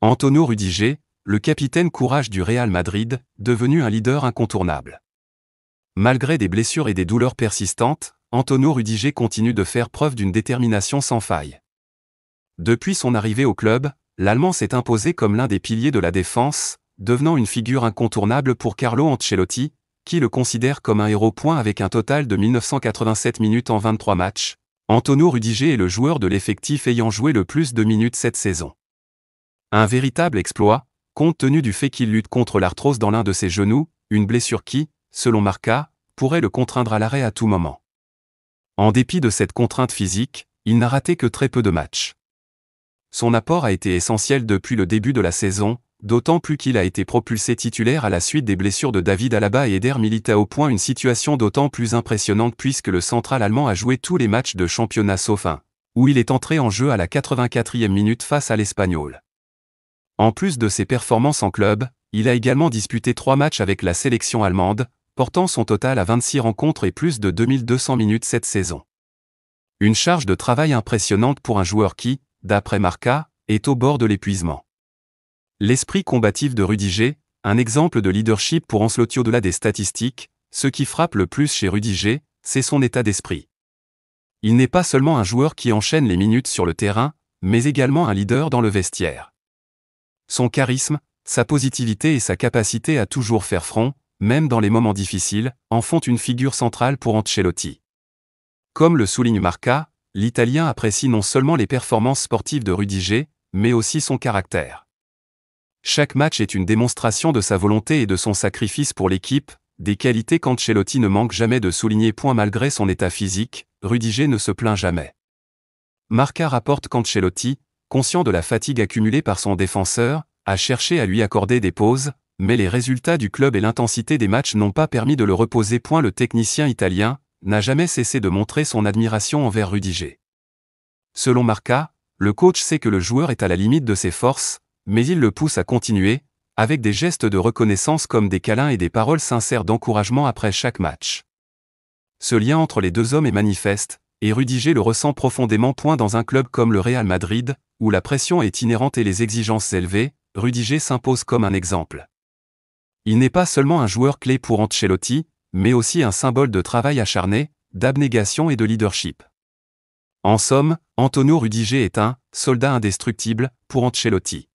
Antonio Rudiger, le capitaine courage du Real Madrid, devenu un leader incontournable. Malgré des blessures et des douleurs persistantes, Antonio Rudiger continue de faire preuve d'une détermination sans faille. Depuis son arrivée au club, l'Allemand s'est imposé comme l'un des piliers de la défense, devenant une figure incontournable pour Carlo Ancelotti, qui le considère comme un héros. Avec un total de 1987 minutes en 23 matchs, Antonio Rudiger est le joueur de l'effectif ayant joué le plus de minutes cette saison. Un véritable exploit, compte tenu du fait qu'il lutte contre l'arthrose dans l'un de ses genoux, une blessure qui, selon Marca, pourrait le contraindre à l'arrêt à tout moment. En dépit de cette contrainte physique, il n'a raté que très peu de matchs. Son apport a été essentiel depuis le début de la saison, d'autant plus qu'il a été propulsé titulaire à la suite des blessures de David Alaba et Eder Militao. Une situation d'autant plus impressionnante puisque le central allemand a joué tous les matchs de championnat sauf un, où il est entré en jeu à la 84e minute face à l'Espagnol. En plus de ses performances en club, il a également disputé 3 matchs avec la sélection allemande, portant son total à 26 rencontres et plus de 2200 minutes cette saison. Une charge de travail impressionnante pour un joueur qui, d'après Marca, est au bord de l'épuisement. L'esprit combatif de Rudiger, un exemple de leadership pour Ancelotti. Au-delà des statistiques, ce qui frappe le plus chez Rudiger, c'est son état d'esprit. Il n'est pas seulement un joueur qui enchaîne les minutes sur le terrain, mais également un leader dans le vestiaire. Son charisme, sa positivité et sa capacité à toujours faire front, même dans les moments difficiles, en font une figure centrale pour Ancelotti. Comme le souligne Marca, l'Italien apprécie non seulement les performances sportives de Rudiger, mais aussi son caractère. Chaque match est une démonstration de sa volonté et de son sacrifice pour l'équipe, des qualités qu'Ancelotti ne manque jamais de souligner. Malgré son état physique, Rudiger ne se plaint jamais. Marca rapporte qu'Ancelotti, conscient de la fatigue accumulée par son défenseur, a cherché à lui accorder des pauses, mais les résultats du club et l'intensité des matchs n'ont pas permis de le reposer. Le technicien italien n'a jamais cessé de montrer son admiration envers Rudiger. Selon Marca, le coach sait que le joueur est à la limite de ses forces, mais il le pousse à continuer, avec des gestes de reconnaissance comme des câlins et des paroles sincères d'encouragement après chaque match. Ce lien entre les deux hommes est manifeste, et Rudiger le ressent profondément. Dans un club comme le Real Madrid, où la pression est inhérente et les exigences élevées, Rudiger s'impose comme un exemple. Il n'est pas seulement un joueur clé pour Ancelotti, mais aussi un symbole de travail acharné, d'abnégation et de leadership. En somme, Antonio Rudiger est un « soldat indestructible » pour Ancelotti.